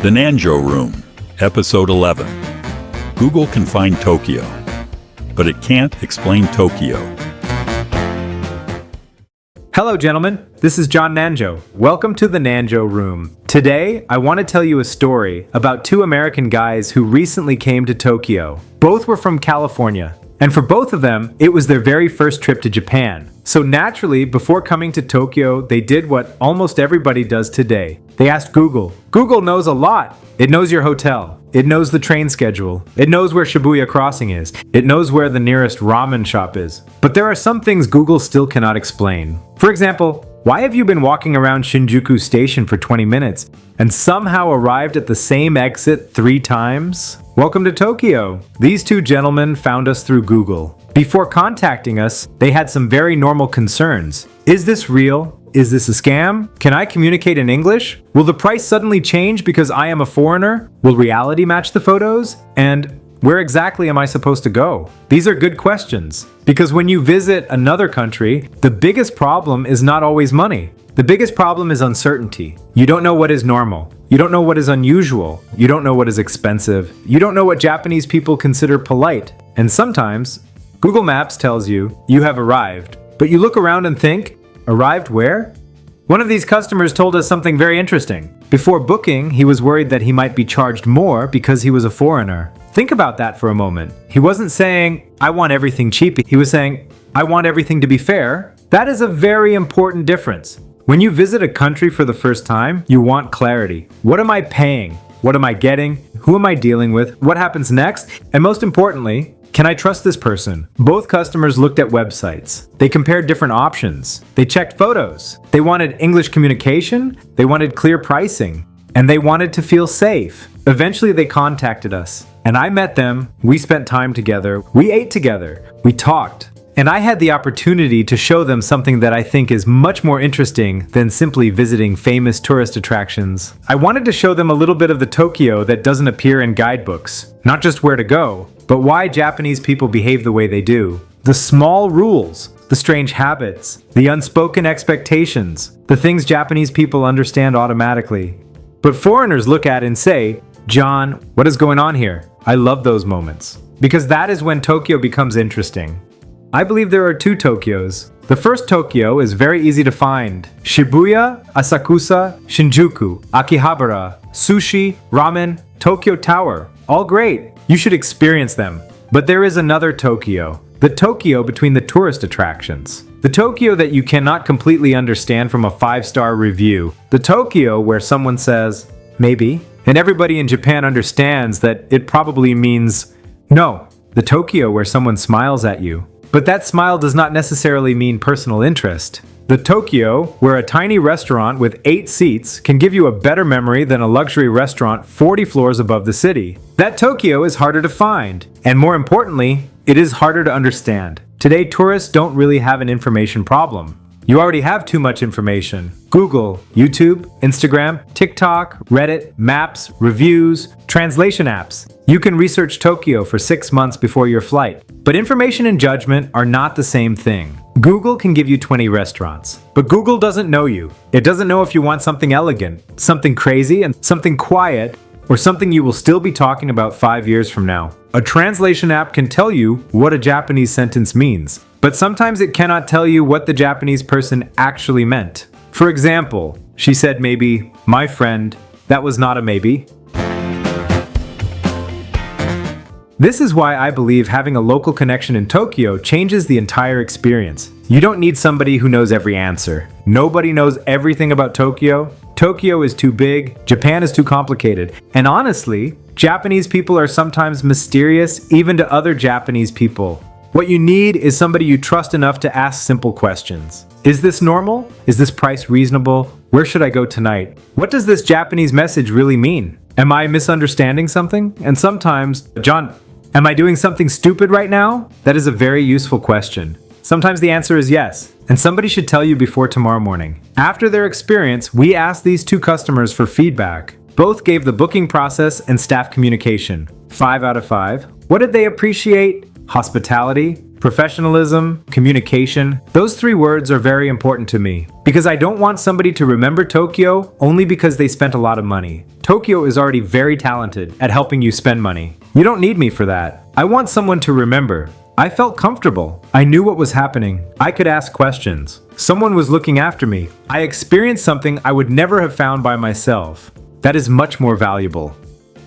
The NANJO Room, Episode 11. Google can find Tokyo, but it can't explain Tokyo. Hello, gentlemen. This is John Nanjo. Welcome to the NANJO Room. Today, I want to tell you a story about two American guys who recently came to Tokyo. Both were from California, and for both of them, it was their very first trip to Japan. So naturally, before coming to Tokyo, they did what almost everybody does today. They asked Google. Google knows a lot. It knows your hotel. It knows the train schedule. It knows where Shibuya Crossing is. It knows where the nearest ramen shop is. But there are some things Google still cannot explain. For example, why have you been walking around Shinjuku Station for 20 minutes and somehow arrived at the same exit 3 times? Welcome to Tokyo. These two gentlemen found us through Google. Before contacting us, they had some very normal concerns. Is this real? Is this a scam? Can I communicate in English? Will the price suddenly change because I am a foreigner? Will reality match the photos? And where exactly am I supposed to go? These are good questions, because when you visit another country, the biggest problem is not always money. The biggest problem is uncertainty. You don't know what is normal. You don't know what is unusual. You don't know what is expensive. You don't know what Japanese people consider polite. And sometimes, Google Maps tells you you have arrived, but you look around and think, arrived where? One of these customers told us something very interesting. Before booking, he was worried that he might be charged more because he was a foreigner. Think about that for a moment. He wasn't saying, I want everything cheap. He was saying, I want everything to be fair. That is a very important difference. When you visit a country for the first time, you want clarity. What am I paying? What am I getting? Who am I dealing with? What happens next? And most importantly, can I trust this person? Both customers looked at websites. They compared different options. They checked photos. They wanted English communication. They wanted clear pricing. And they wanted to feel safe. Eventually, they contacted us. And I met them. We spent time together. We ate together. We talked. And I had the opportunity to show them something that I think is much more interesting than simply visiting famous tourist attractions. I wanted to show them a little bit of the Tokyo that doesn't appear in guidebooks. Not just where to go, but why Japanese people behave the way they do. The small rules, the strange habits, the unspoken expectations, the things Japanese people understand automatically. But foreigners look at it and say, John, what is going on here? I love those moments. Because that is when Tokyo becomes interesting. I believe there are 2 Tokyos. The first Tokyo is very easy to find. Shibuya, Asakusa, Shinjuku, Akihabara, sushi, ramen, Tokyo Tower. All great. You should experience them. But there is another Tokyo. The Tokyo between the tourist attractions. The Tokyo that you cannot completely understand from a 5-star review. The Tokyo where someone says, maybe, and everybody in Japan understands that it probably means no. The Tokyo where someone smiles at you. But that smile does not necessarily mean personal interest. The Tokyo, where a tiny restaurant with 8 seats can give you a better memory than a luxury restaurant 40 floors above the city. That Tokyo is harder to find. And more importantly, it is harder to understand. Today, tourists don't really have an information problem. You already have too much information. Google, YouTube, Instagram, TikTok, Reddit, maps, reviews, translation apps. You can research Tokyo for 6 months before your flight. But information and judgment are not the same thing. Google can give you 20 restaurants, but Google doesn't know you. It doesn't know if you want something elegant, something crazy, and something quiet, or something you will still be talking about 5 years from now. A translation app can tell you what a Japanese sentence means, but sometimes it cannot tell you what the Japanese person actually meant. For example, she said maybe, my friend, that was not a maybe. This is why I believe having a local connection in Tokyo changes the entire experience. You don't need somebody who knows every answer. Nobody knows everything about Tokyo. Tokyo is too big, Japan is too complicated, and honestly, Japanese people are sometimes mysterious even to other Japanese people. What you need is somebody you trust enough to ask simple questions. Is this normal? Is this price reasonable? Where should I go tonight? What does this Japanese message really mean? Am I misunderstanding something? And sometimes, John, am I doing something stupid right now? That is a very useful question. Sometimes the answer is yes, and somebody should tell you before tomorrow morning. After their experience, we asked these 2 customers for feedback. Both gave the booking process and staff communication 5 out of 5. What did they appreciate? Hospitality, professionalism, communication. Those three words are very important to me because I don't want somebody to remember Tokyo only because they spent a lot of money. Tokyo is already very talented at helping you spend money. You don't need me for that. I want someone to remember. I felt comfortable. I knew what was happening. I could ask questions. Someone was looking after me. I experienced something I would never have found by myself. That is much more valuable.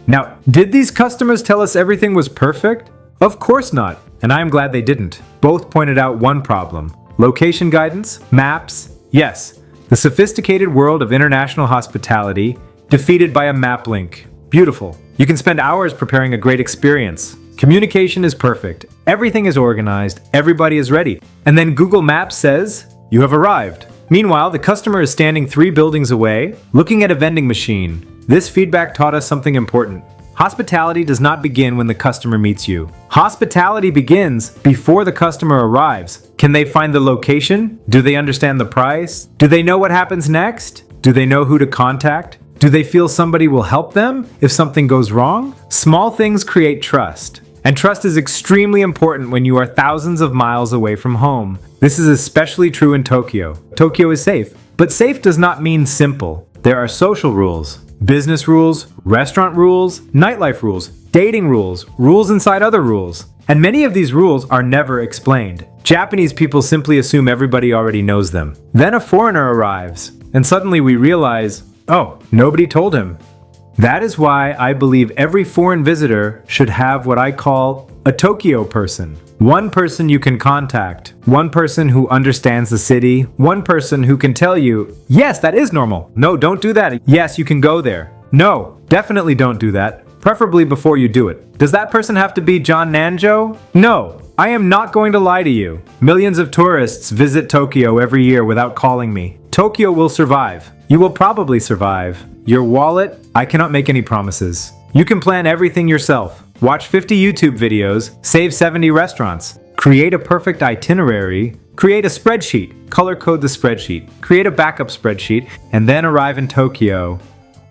Now, did these customers tell us everything was perfect? Of course not, and I am glad they didn't. Both pointed out one problem. Location guidance, maps, yes. The sophisticated world of international hospitality defeated by a map link. Beautiful. You can spend hours preparing a great experience. Communication is perfect. Everything is organized. Everybody is ready. And then Google Maps says, you have arrived. Meanwhile, the customer is standing 3 buildings away, looking at a vending machine. This feedback taught us something important. Hospitality does not begin when the customer meets you. Hospitality begins before the customer arrives. Can they find the location? Do they understand the price? Do they know what happens next? Do they know who to contact? Do they feel somebody will help them if something goes wrong? Small things create trust. And trust is extremely important when you are thousands of miles away from home. This is especially true in Tokyo. Tokyo is safe, but safe does not mean simple. There are social rules, business rules, restaurant rules, nightlife rules, dating rules, rules inside other rules. And many of these rules are never explained. Japanese people simply assume everybody already knows them. Then a foreigner arrives, and suddenly we realize, oh, nobody told him. That is why I believe every foreign visitor should have what I call a Tokyo person. One person you can contact, one person who understands the city, one person who can tell you, yes, that is normal. No, don't do that. Yes, you can go there. No, definitely don't do that. Preferably before you do it. Does that person have to be John Nanjo? No, I am not going to lie to you. Millions of tourists visit Tokyo every year without calling me. Tokyo will survive. You will probably survive. Your wallet, I cannot make any promises. You can plan everything yourself. Watch 50 YouTube videos, save 70 restaurants, create a perfect itinerary, create a spreadsheet, color code the spreadsheet, create a backup spreadsheet, and then arrive in Tokyo.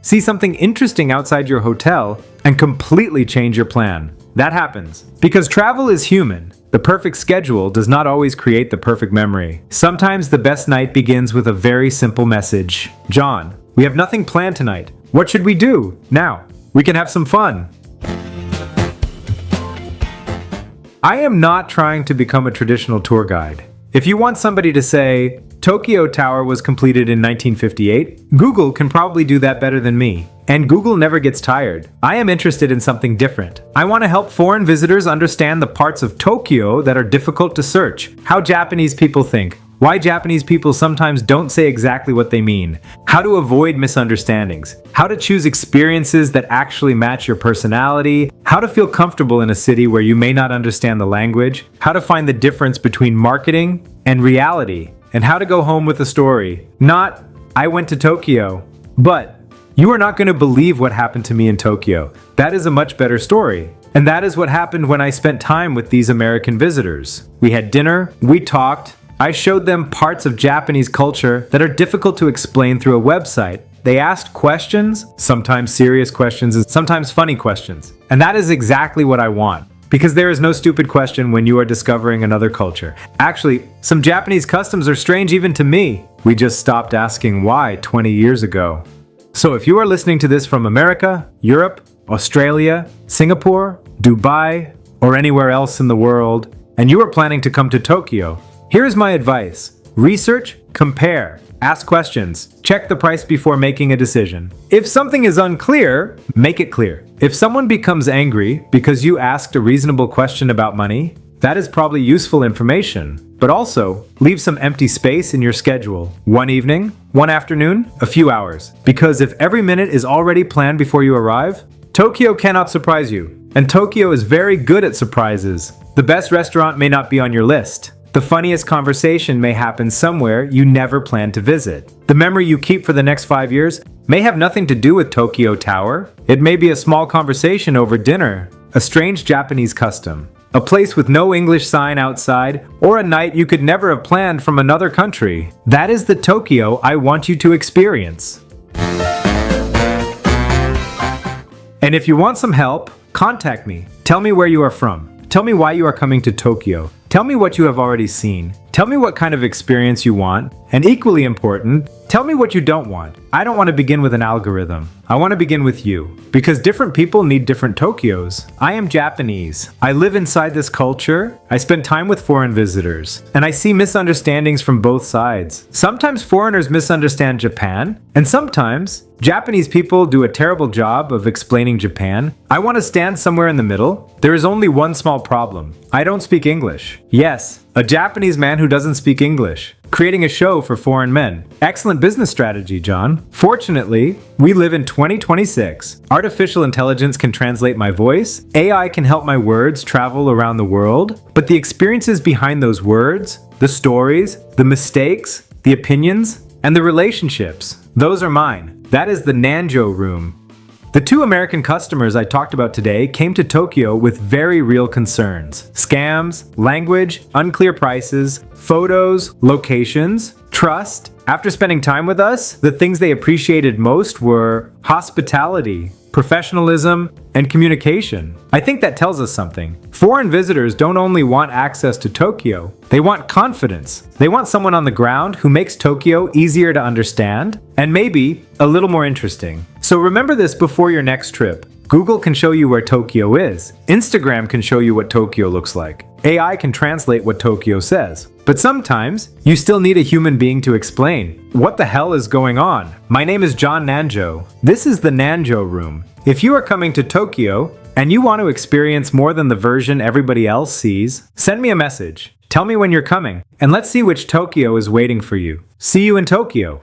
See something interesting outside your hotel and completely change your plan. That happens. Because travel is human. The perfect schedule does not always create the perfect memory. Sometimes the best night begins with a very simple message. John, we have nothing planned tonight. What should we do? Now, we can have some fun. I am not trying to become a traditional tour guide. If you want somebody to say, Tokyo Tower was completed in 1958, Google can probably do that better than me. And Google never gets tired. I am interested in something different. I want to help foreign visitors understand the parts of Tokyo that are difficult to search, how Japanese people think, why Japanese people sometimes don't say exactly what they mean, how to avoid misunderstandings, how to choose experiences that actually match your personality, how to feel comfortable in a city where you may not understand the language, how to find the difference between marketing and reality, and how to go home with a story. Not, I went to Tokyo, but you are not going to believe what happened to me in Tokyo. That is a much better story. And that is what happened when I spent time with these American visitors. We had dinner, we talked, I showed them parts of Japanese culture that are difficult to explain through a website. They asked questions, sometimes serious questions and sometimes funny questions. And that is exactly what I want. Because there is no stupid question when you are discovering another culture. Actually, some Japanese customs are strange even to me. We just stopped asking why 20 years ago. So if you are listening to this from America, Europe, Australia, Singapore, Dubai, or anywhere else in the world, and you are planning to come to Tokyo, here is my advice. Research, compare, ask questions, check the price before making a decision. If something is unclear, make it clear. If someone becomes angry because you asked a reasonable question about money, that is probably useful information. But also, leave some empty space in your schedule. One evening, one afternoon, a few hours. Because if every minute is already planned before you arrive, Tokyo cannot surprise you. And Tokyo is very good at surprises. The best restaurant may not be on your list. The funniest conversation may happen somewhere you never planned to visit. The memory you keep for the next 5 years may have nothing to do with Tokyo Tower. It may be a small conversation over dinner, a strange Japanese custom, a place with no English sign outside, or a night you could never have planned from another country. That is the Tokyo I want you to experience. And if you want some help, contact me. Tell me where you are from. Tell me why you are coming to Tokyo. Tell me what you have already seen. Tell me what kind of experience you want. And equally important, tell me what you don't want. I don't want to begin with an algorithm. I want to begin with you. Because different people need different Tokyos. I am Japanese. I live inside this culture. I spend time with foreign visitors. And I see misunderstandings from both sides. Sometimes foreigners misunderstand Japan. And sometimes Japanese people do a terrible job of explaining Japan. I want to stand somewhere in the middle. There is only one small problem. I don't speak English. Yes, a Japanese man who doesn't speak English. Creating a show for foreign men. Excellent business strategy, John. Fortunately, we live in 2026. Artificial intelligence can translate my voice. AI can help my words travel around the world. But the experiences behind those words, the stories, the mistakes, the opinions, and the relationships, those are mine. That is the NANJO Room. The two American customers I talked about today came to Tokyo with very real concerns. Scams, language, unclear prices, photos, locations, trust. After spending time with us, the things they appreciated most were hospitality, professionalism, and communication. I think that tells us something. Foreign visitors don't only want access to Tokyo, they want confidence. They want someone on the ground who makes Tokyo easier to understand and maybe a little more interesting. So remember this before your next trip. Google can show you where Tokyo is. Instagram can show you what Tokyo looks like. AI can translate what Tokyo says. But sometimes, you still need a human being to explain. What the hell is going on? My name is John Nanjo. This is the NANJO Room. If you are coming to Tokyo, and you want to experience more than the version everybody else sees, send me a message. Tell me when you're coming, and let's see which Tokyo is waiting for you. See you in Tokyo.